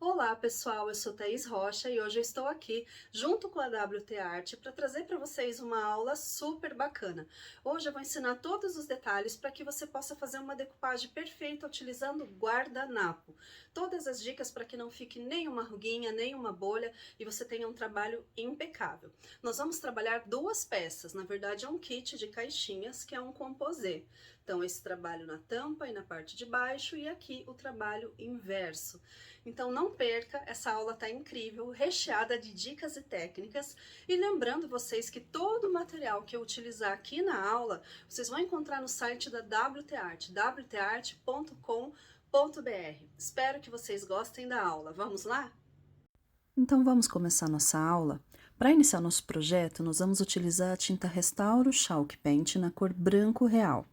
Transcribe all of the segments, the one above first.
Olá pessoal, eu sou Thaís Rocha e hoje eu estou aqui junto com a WT Arte para trazer para vocês uma aula super bacana. Hoje eu vou ensinar todos os detalhes para que você possa fazer uma decupagem perfeita utilizando guardanapo. Todas as dicas para que não fique nenhuma ruguinha, nenhuma bolha e você tenha um trabalho impecável. Nós vamos trabalhar duas peças, na verdade é um kit de caixinhas que é um composê. Então esse trabalho na tampa e na parte de baixo e aqui o trabalho inverso. Então não perca, essa aula tá incrível, recheada de dicas e técnicas. E lembrando vocês que todo o material que eu utilizar aqui na aula, vocês vão encontrar no site da WT Art, wtart.com.br. Espero que vocês gostem da aula. Vamos lá? Então vamos começar nossa aula. Para iniciar nosso projeto, nós vamos utilizar a tinta Restauro Chalk Paint na cor branco real.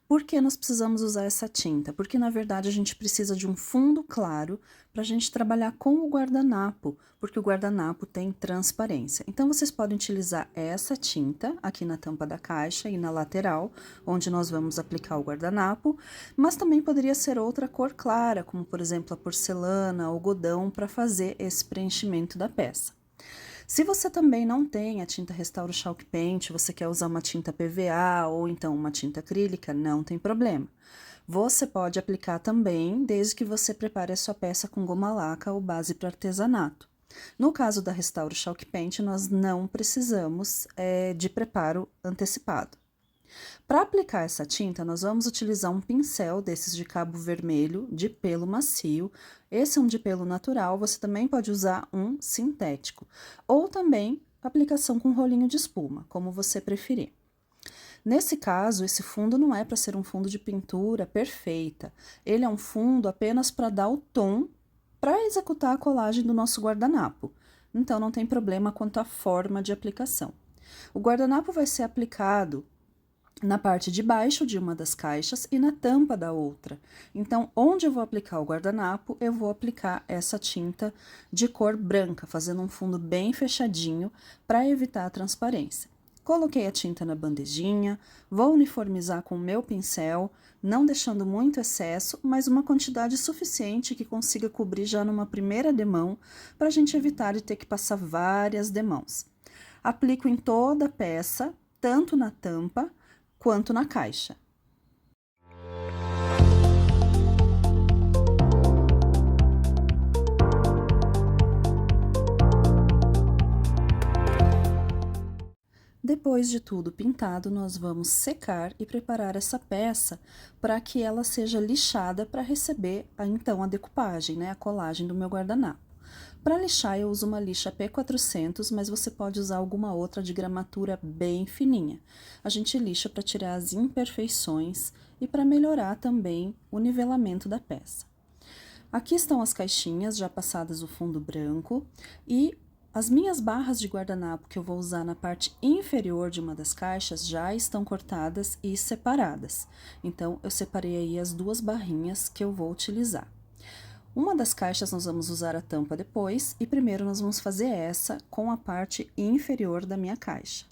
Por que nós precisamos usar essa tinta? Porque na verdade a gente precisa de um fundo claro para a gente trabalhar com o guardanapo, porque o guardanapo tem transparência. Então vocês podem utilizar essa tinta aqui na tampa da caixa e na lateral, onde nós vamos aplicar o guardanapo, mas também poderia ser outra cor clara, como por exemplo a porcelana, algodão, para fazer esse preenchimento da peça. Se você também não tem a tinta Restauro Chalk Paint, você quer usar uma tinta PVA ou então uma tinta acrílica, não tem problema. Você pode aplicar também, desde que você prepare a sua peça com goma laca ou base para artesanato. No caso da Restauro Chalk Paint, nós não precisamos de preparo antecipado. Para aplicar essa tinta, nós vamos utilizar um pincel desses de cabo vermelho, de pelo macio. Esse é um de pelo natural, você também pode usar um sintético. Ou também aplicação com rolinho de espuma, como você preferir. Nesse caso, esse fundo não é para ser um fundo de pintura perfeita. Ele é um fundo apenas para dar o tom para executar a colagem do nosso guardanapo. Então, não tem problema quanto à forma de aplicação. O guardanapo vai ser aplicado na parte de baixo de uma das caixas e na tampa da outra. Então, onde eu vou aplicar o guardanapo, eu vou aplicar essa tinta de cor branca, fazendo um fundo bem fechadinho para evitar a transparência. Coloquei a tinta na bandejinha, vou uniformizar com o meu pincel, não deixando muito excesso, mas uma quantidade suficiente que consiga cobrir já numa primeira demão, para a gente evitar de ter que passar várias demãos. Aplico em toda a peça, tanto na tampa quanto na caixa. Depois de tudo pintado, nós vamos secar e preparar essa peça para que ela seja lixada para receber então a decupagem, né, a colagem do meu guardanapo. Para lixar eu uso uma lixa P400, mas você pode usar alguma outra de gramatura bem fininha. A gente lixa para tirar as imperfeições e para melhorar também o nivelamento da peça. Aqui estão as caixinhas já passadas o fundo branco e as minhas barras de guardanapo que eu vou usar na parte inferior de uma das caixas já estão cortadas e separadas. Então, eu separei aí as duas barrinhas que eu vou utilizar. Uma das caixas nós vamos usar a tampa depois e primeiro nós vamos fazer essa com a parte inferior da minha caixa.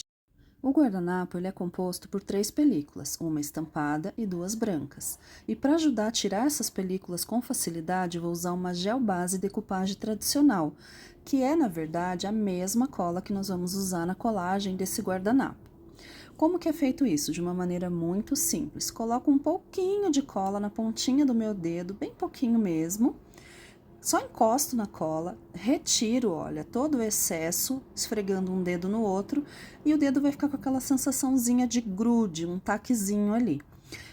O guardanapo ele é composto por 3 películas, uma estampada e 2 brancas. E para ajudar a tirar essas películas com facilidade, eu vou usar uma gel base decupagem tradicional, que é, na verdade, a mesma cola que nós vamos usar na colagem desse guardanapo. Como que é feito isso? De uma maneira muito simples. Coloco um pouquinho de cola na pontinha do meu dedo, bem pouquinho mesmo. Só encosto na cola, retiro, olha, todo o excesso, esfregando um dedo no outro, e o dedo vai ficar com aquela sensaçãozinha de grude, um taquezinho ali.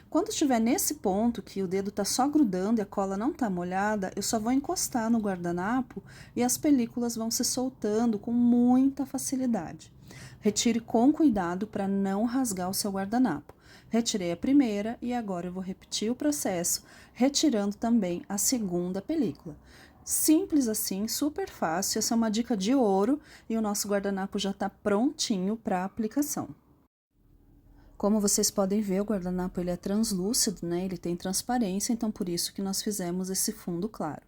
Quando estiver nesse ponto, que o dedo tá só grudando e a cola não tá molhada, eu só vou encostar no guardanapo e as películas vão se soltando com muita facilidade. Retire com cuidado para não rasgar o seu guardanapo. Retirei a primeira e agora eu vou repetir o processo, retirando também a segunda película. Simples assim, super fácil, essa é uma dica de ouro e o nosso guardanapo já está prontinho para aplicação. Como vocês podem ver, o guardanapo ele é translúcido, né? Ele tem transparência, então por isso que nós fizemos esse fundo claro.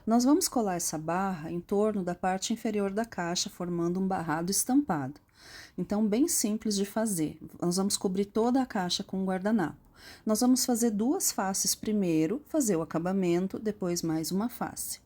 Nós vamos colar essa barra em torno da parte inferior da caixa, formando um barrado estampado. Então, bem simples de fazer. Nós vamos cobrir toda a caixa com o guardanapo. Nós vamos fazer duas faces primeiro, fazer o acabamento, depois mais uma face.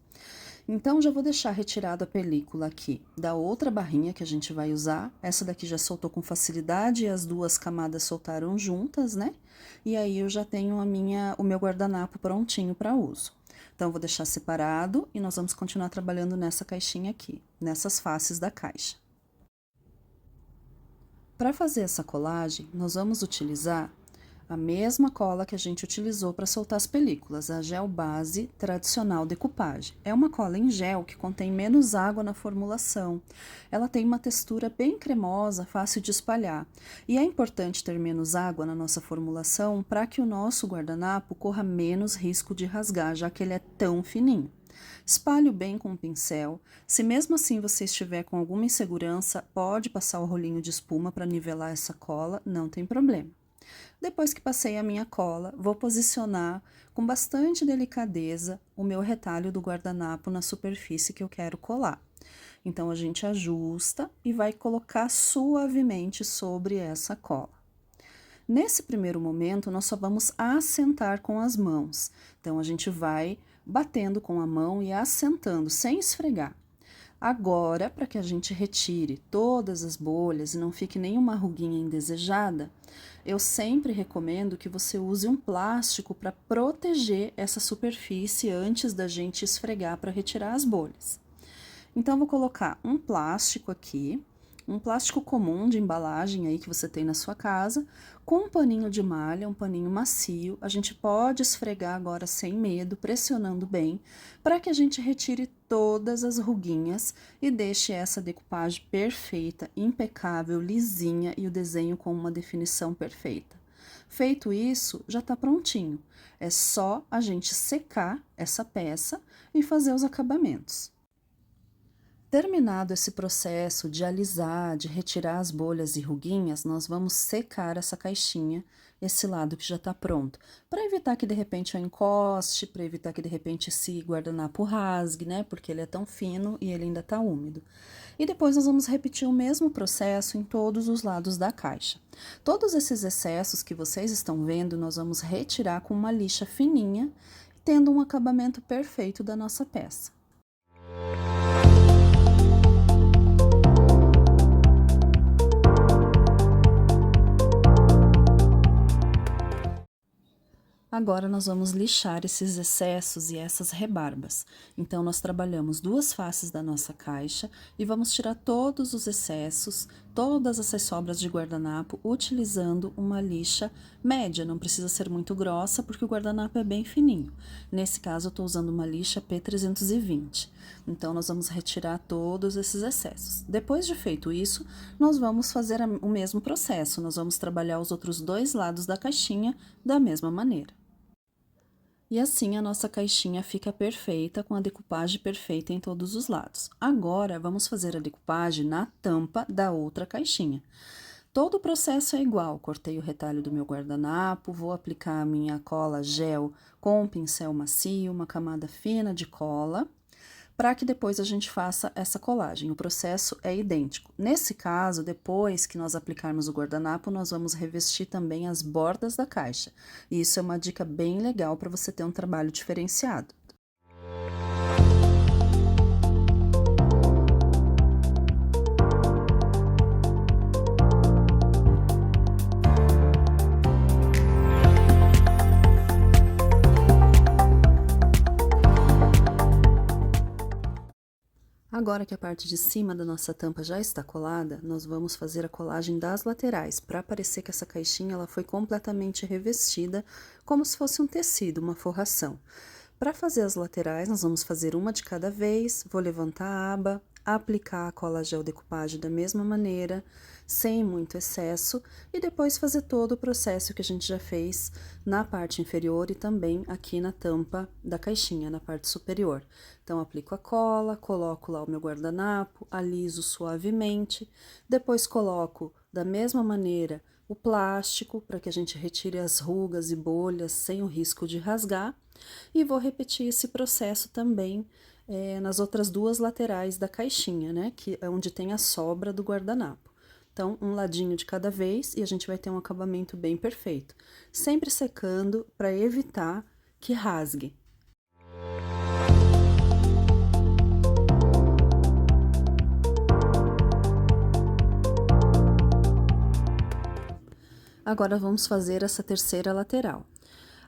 Então, já vou deixar retirado a película aqui da outra barrinha que a gente vai usar. Essa daqui já soltou com facilidade e as duas camadas soltaram juntas, né? E aí eu já tenho o meu guardanapo prontinho para uso. Então, vou deixar separado e nós vamos continuar trabalhando nessa caixinha aqui, nessas faces da caixa. Para fazer essa colagem, nós vamos utilizar a mesma cola que a gente utilizou para soltar as películas, a gel base tradicional decoupage. É uma cola em gel que contém menos água na formulação. Ela tem uma textura bem cremosa, fácil de espalhar. E é importante ter menos água na nossa formulação para que o nosso guardanapo corra menos risco de rasgar, já que ele é tão fininho. Espalhe bem com o pincel. Se mesmo assim você estiver com alguma insegurança, pode passar o rolinho de espuma para nivelar essa cola, não tem problema. Depois que passei a minha cola, vou posicionar com bastante delicadeza o meu retalho do guardanapo na superfície que eu quero colar. Então, a gente ajusta e vai colocar suavemente sobre essa cola. Nesse primeiro momento, nós só vamos assentar com as mãos. Então, a gente vai batendo com a mão e assentando, sem esfregar. Agora, para que a gente retire todas as bolhas e não fique nenhuma ruguinha indesejada, eu sempre recomendo que você use um plástico para proteger essa superfície antes da gente esfregar para retirar as bolhas. Então, vou colocar um plástico aqui, um plástico comum de embalagem aí que você tem na sua casa, com um paninho de malha, um paninho macio. A gente pode esfregar agora sem medo, pressionando bem, para que a gente retire todas as ruguinhas e deixe essa decoupagem perfeita, impecável, lisinha e o desenho com uma definição perfeita. Feito isso, já está prontinho. É só a gente secar essa peça e fazer os acabamentos. Terminado esse processo de alisar, de retirar as bolhas e ruguinhas, nós vamos secar essa caixinha, esse lado que já está pronto, para evitar que de repente eu encoste, para evitar que de repente esse guardanapo rasgue, né? Porque ele é tão fino e ele ainda está úmido. E depois nós vamos repetir o mesmo processo em todos os lados da caixa. Todos esses excessos que vocês estão vendo, nós vamos retirar com uma lixa fininha, tendo um acabamento perfeito da nossa peça. Agora, nós vamos lixar esses excessos e essas rebarbas. Então, nós trabalhamos duas faces da nossa caixa e vamos tirar todos os excessos, todas essas sobras de guardanapo, utilizando uma lixa média. Não precisa ser muito grossa, porque o guardanapo é bem fininho. Nesse caso, eu estou usando uma lixa P320. Então, nós vamos retirar todos esses excessos. Depois de feito isso, nós vamos fazer o mesmo processo. Nós vamos trabalhar os outros dois lados da caixinha da mesma maneira. E assim a nossa caixinha fica perfeita, com a decoupagem perfeita em todos os lados. Agora, vamos fazer a decoupagem na tampa da outra caixinha. Todo o processo é igual, cortei o retalho do meu guardanapo, vou aplicar a minha cola gel com um pincel macio, uma camada fina de cola, para que depois a gente faça essa colagem. O processo é idêntico. Nesse caso, depois que nós aplicarmos o guardanapo, nós vamos revestir também as bordas da caixa. E isso é uma dica bem legal para você ter um trabalho diferenciado. Agora que a parte de cima da nossa tampa já está colada, nós vamos fazer a colagem das laterais, para parecer que essa caixinha ela foi completamente revestida, como se fosse um tecido, uma forração. Para fazer as laterais, nós vamos fazer uma de cada vez, vou levantar a aba, aplicar a cola gel decoupage da mesma maneira, sem muito excesso, e depois fazer todo o processo que a gente já fez na parte inferior e também aqui na tampa da caixinha, na parte superior. Então, aplico a cola, coloco lá o meu guardanapo, aliso suavemente, depois coloco da mesma maneira o plástico, para que a gente retire as rugas e bolhas sem o risco de rasgar, e vou repetir esse processo também nas outras duas laterais da caixinha, né, que é onde tem a sobra do guardanapo. Então, um ladinho de cada vez e a gente vai ter um acabamento bem perfeito. Sempre secando para evitar que rasgue. Agora vamos fazer essa terceira lateral.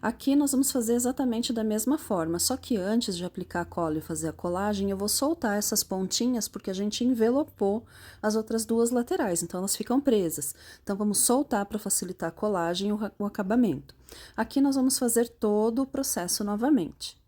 Aqui nós vamos fazer exatamente da mesma forma, só que antes de aplicar a cola e fazer a colagem, eu vou soltar essas pontinhas porque a gente envelopou as outras duas laterais, então elas ficam presas. Então vamos soltar para facilitar a colagem e o acabamento. Aqui nós vamos fazer todo o processo novamente.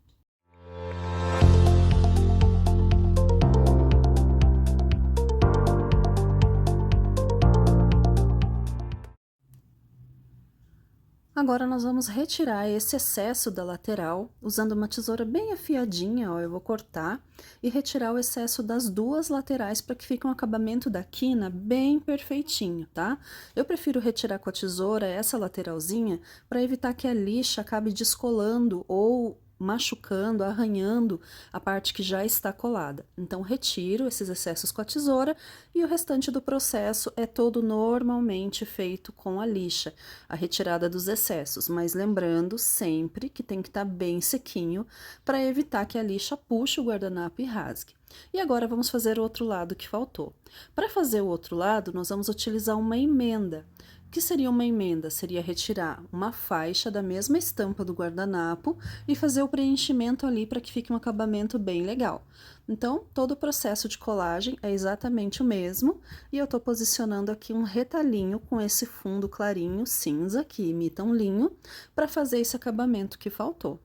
Agora nós vamos retirar esse excesso da lateral, usando uma tesoura bem afiadinha, ó, eu vou cortar e retirar o excesso das duas laterais para que fique um acabamento da quina bem perfeitinho, tá? Eu prefiro retirar com a tesoura essa lateralzinha para evitar que a lixa acabe descolando ou machucando, arranhando a parte que já está colada. Então, retiro esses excessos com a tesoura e o restante do processo é todo normalmente feito com a lixa, a retirada dos excessos, mas lembrando sempre que tem que estar bem sequinho para evitar que a lixa puxe o guardanapo e rasgue. E agora vamos fazer o outro lado que faltou. Para fazer o outro lado, nós vamos utilizar uma emenda. O que seria uma emenda? Seria retirar uma faixa da mesma estampa do guardanapo e fazer o preenchimento ali para que fique um acabamento bem legal. Então, todo o processo de colagem é exatamente o mesmo e eu estou posicionando aqui um retalhinho com esse fundo clarinho cinza, que imita um linho, para fazer esse acabamento que faltou.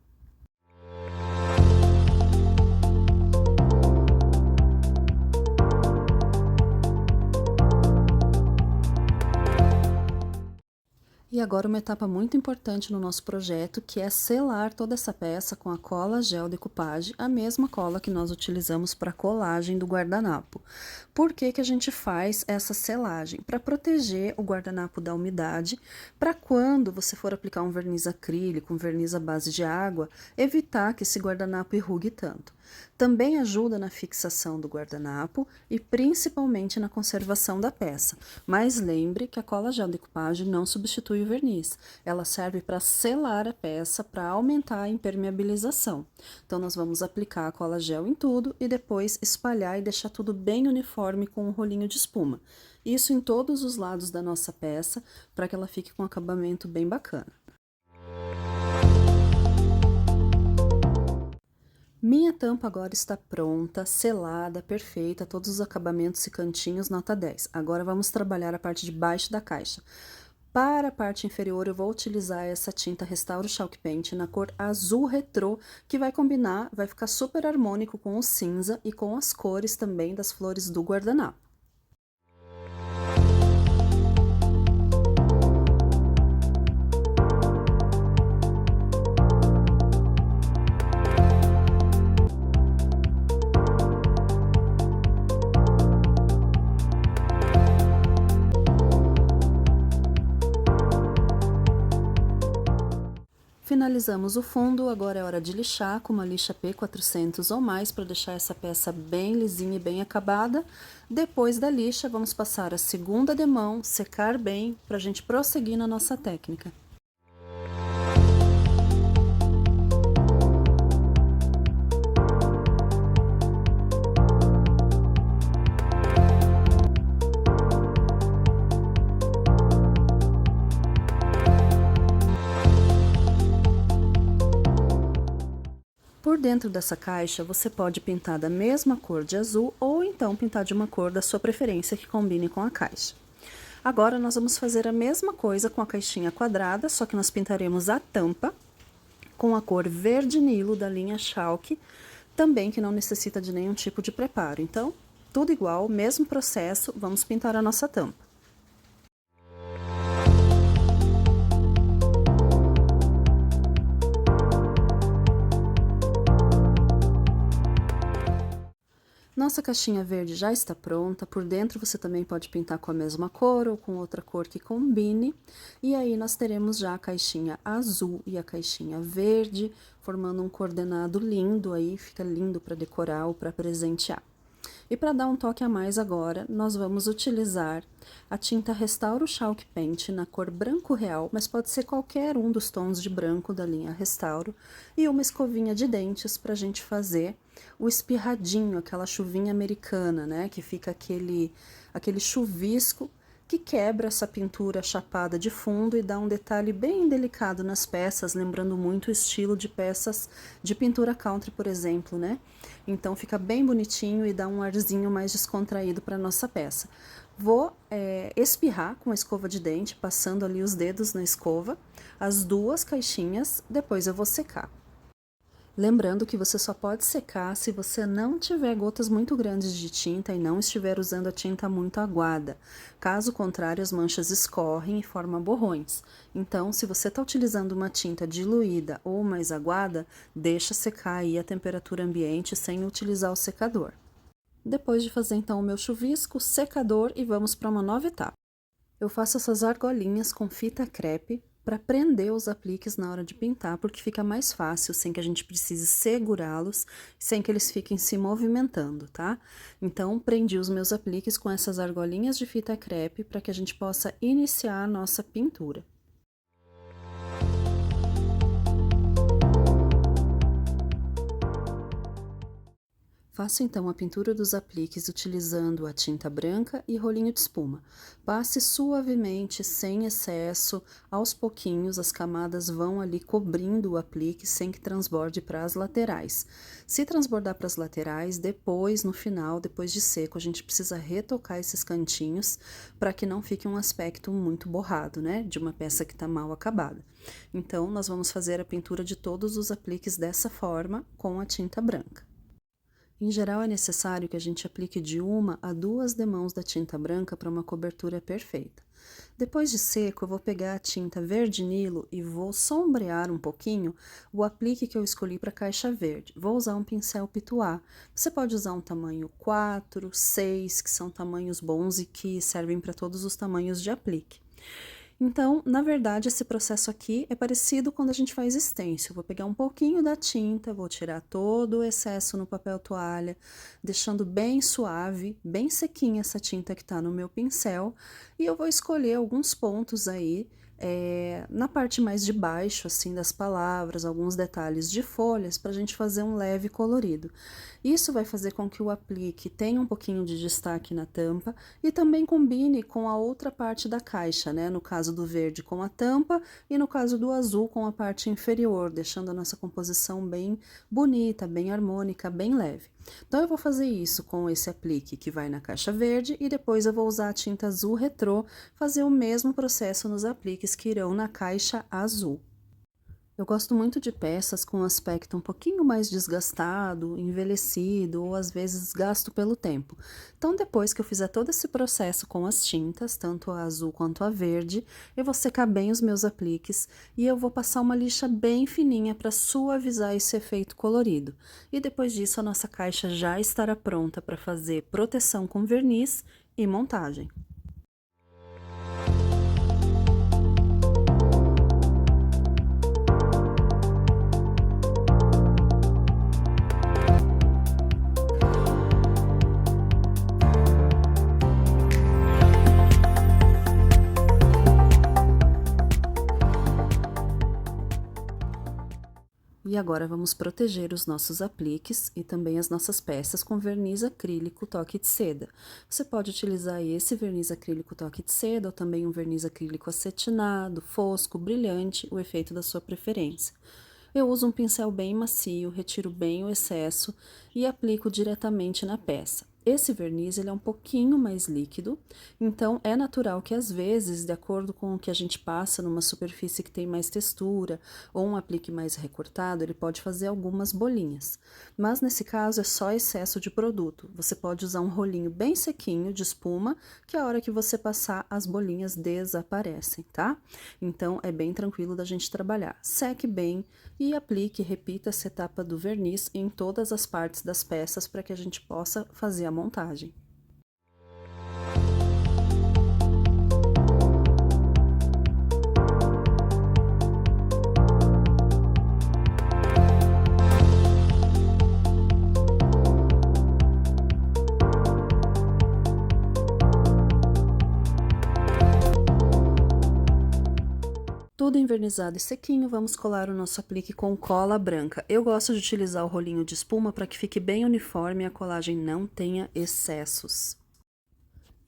E agora uma etapa muito importante no nosso projeto, que é selar toda essa peça com a cola gel decoupage, a mesma cola que nós utilizamos para a colagem do guardanapo. Por que que a gente faz essa selagem? Para proteger o guardanapo da umidade, para quando você for aplicar um verniz acrílico, um verniz à base de água, evitar que esse guardanapo enrugue tanto. Também ajuda na fixação do guardanapo e principalmente na conservação da peça. Mas lembre que a cola gel decoupage não substitui o verniz. Ela serve para selar a peça, para aumentar a impermeabilização. Então, nós vamos aplicar a cola gel em tudo e depois espalhar e deixar tudo bem uniforme com um rolinho de espuma. Isso em todos os lados da nossa peça, para que ela fique com um acabamento bem bacana. Minha tampa agora está pronta, selada, perfeita, todos os acabamentos e cantinhos nota 10. Agora vamos trabalhar a parte de baixo da caixa. Para a parte inferior eu vou utilizar essa tinta Restauro Chalk Paint na cor azul retrô, que vai combinar, vai ficar super harmônico com o cinza e com as cores também das flores do guardanapo. Finalizamos o fundo, agora é hora de lixar com uma lixa P400 ou mais para deixar essa peça bem lisinha e bem acabada. Depois da lixa, vamos passar a segunda demão, secar bem para a gente prosseguir na nossa técnica. Por dentro dessa caixa, você pode pintar da mesma cor de azul ou então pintar de uma cor da sua preferência que combine com a caixa. Agora, nós vamos fazer a mesma coisa com a caixinha quadrada, só que nós pintaremos a tampa com a cor verde Nilo da linha Chalk, também que não necessita de nenhum tipo de preparo. Então, tudo igual, mesmo processo, vamos pintar a nossa tampa. Nossa caixinha verde já está pronta, por dentro você também pode pintar com a mesma cor ou com outra cor que combine. E aí nós teremos já a caixinha azul e a caixinha verde, formando um coordenado lindo aí, fica lindo para decorar ou para presentear. E para dar um toque a mais agora, nós vamos utilizar a tinta Restauro Chalk Paint na cor branco real, mas pode ser qualquer um dos tons de branco da linha Restauro, e uma escovinha de dentes para a gente fazer o espirradinho, aquela chuvinha americana, né? Que fica aquele chuvisco que quebra essa pintura chapada de fundo e dá um detalhe bem delicado nas peças, lembrando muito o estilo de peças de pintura country, por exemplo, né? Então fica bem bonitinho e dá um arzinho mais descontraído para nossa peça. Vou espirrar com a escova de dente, passando ali os dedos na escova, as duas caixinhas, depois eu vou secar. Lembrando que você só pode secar se você não tiver gotas muito grandes de tinta e não estiver usando a tinta muito aguada. Caso contrário, as manchas escorrem e formam borrões. Então, se você está utilizando uma tinta diluída ou mais aguada, deixa secar aí a temperatura ambiente sem utilizar o secador. Depois de fazer então o meu chuvisco, secador e vamos para uma nova etapa. Eu faço essas argolinhas com fita crepe para prender os apliques na hora de pintar, porque fica mais fácil, sem que a gente precise segurá-los, sem que eles fiquem se movimentando, tá? Então, prendi os meus apliques com essas argolinhas de fita crepe para que a gente possa iniciar a nossa pintura. Faço então a pintura dos apliques utilizando a tinta branca e rolinho de espuma. Passe suavemente, sem excesso, aos pouquinhos as camadas vão ali cobrindo o aplique sem que transborde para as laterais. Se transbordar para as laterais, depois, no final, depois de seco, a gente precisa retocar esses cantinhos para que não fique um aspecto muito borrado, né? De uma peça que está mal acabada. Então, nós vamos fazer a pintura de todos os apliques dessa forma com a tinta branca. Em geral, é necessário que a gente aplique de 1 a 2 demãos da tinta branca para uma cobertura perfeita. Depois de seco, eu vou pegar a tinta verde Nilo e vou sombrear um pouquinho o aplique que eu escolhi para a caixa verde. Vou usar um pincel pituá. Você pode usar um tamanho 4, 6, que são tamanhos bons e que servem para todos os tamanhos de aplique. Então, na verdade, esse processo aqui é parecido quando a gente faz stencil. Vou pegar um pouquinho da tinta, vou tirar todo o excesso no papel toalha, deixando bem suave, bem sequinha essa tinta que tá no meu pincel, e eu vou escolher alguns pontos aí, na parte mais de baixo, assim, das palavras, alguns detalhes de folhas, para a gente fazer um leve colorido. Isso vai fazer com que o aplique tenha um pouquinho de destaque na tampa e também combine com a outra parte da caixa, né? No caso do verde com a tampa e no caso do azul com a parte inferior, deixando a nossa composição bem bonita, bem harmônica, bem leve. Então, eu vou fazer isso com esse aplique que vai na caixa verde e depois eu vou usar a tinta azul retrô, fazer o mesmo processo nos apliques que irão na caixa azul. Eu gosto muito de peças com aspecto um pouquinho mais desgastado, envelhecido ou às vezes gasto pelo tempo. Então, depois que eu fizer todo esse processo com as tintas, tanto a azul quanto a verde, eu vou secar bem os meus apliques e eu vou passar uma lixa bem fininha para suavizar esse efeito colorido. E depois disso, a nossa caixa já estará pronta para fazer proteção com verniz e montagem. E agora vamos proteger os nossos apliques e também as nossas peças com verniz acrílico toque de seda. Você pode utilizar esse verniz acrílico toque de seda ou também um verniz acrílico acetinado, fosco, brilhante, o efeito da sua preferência. Eu uso um pincel bem macio, retiro bem o excesso e aplico diretamente na peça. Esse verniz ele é um pouquinho mais líquido, então é natural que às vezes, de acordo com o que a gente passa numa superfície que tem mais textura ou um aplique mais recortado, ele pode fazer algumas bolinhas. Mas nesse caso é só excesso de produto. Você pode usar um rolinho bem sequinho de espuma, que a hora que você passar as bolinhas desaparecem, tá? Então é bem tranquilo da gente trabalhar. Seque bem e aplique, repita essa etapa do verniz em todas as partes das peças para que a gente possa fazer a montagem. Tudo envernizado e sequinho, vamos colar o nosso aplique com cola branca. Eu gosto de utilizar o rolinho de espuma para que fique bem uniforme e a colagem não tenha excessos.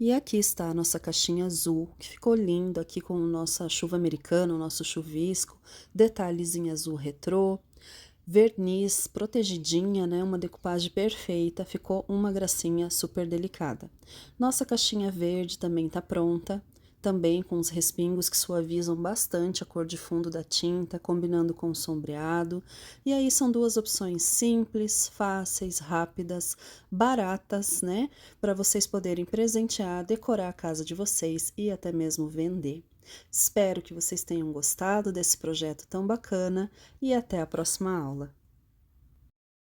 E aqui está a nossa caixinha azul, que ficou lindo aqui com nossa chuva americana, o nosso chuvisco, detalhes em azul retrô, verniz protegidinha, né? Uma decupagem perfeita, ficou uma gracinha super delicada. Nossa caixinha verde também tá pronta, também com os respingos que suavizam bastante a cor de fundo da tinta, combinando com o sombreado. E aí são duas opções simples, fáceis, rápidas, baratas, né? Para vocês poderem presentear, decorar a casa de vocês e até mesmo vender. Espero que vocês tenham gostado desse projeto tão bacana e até a próxima aula.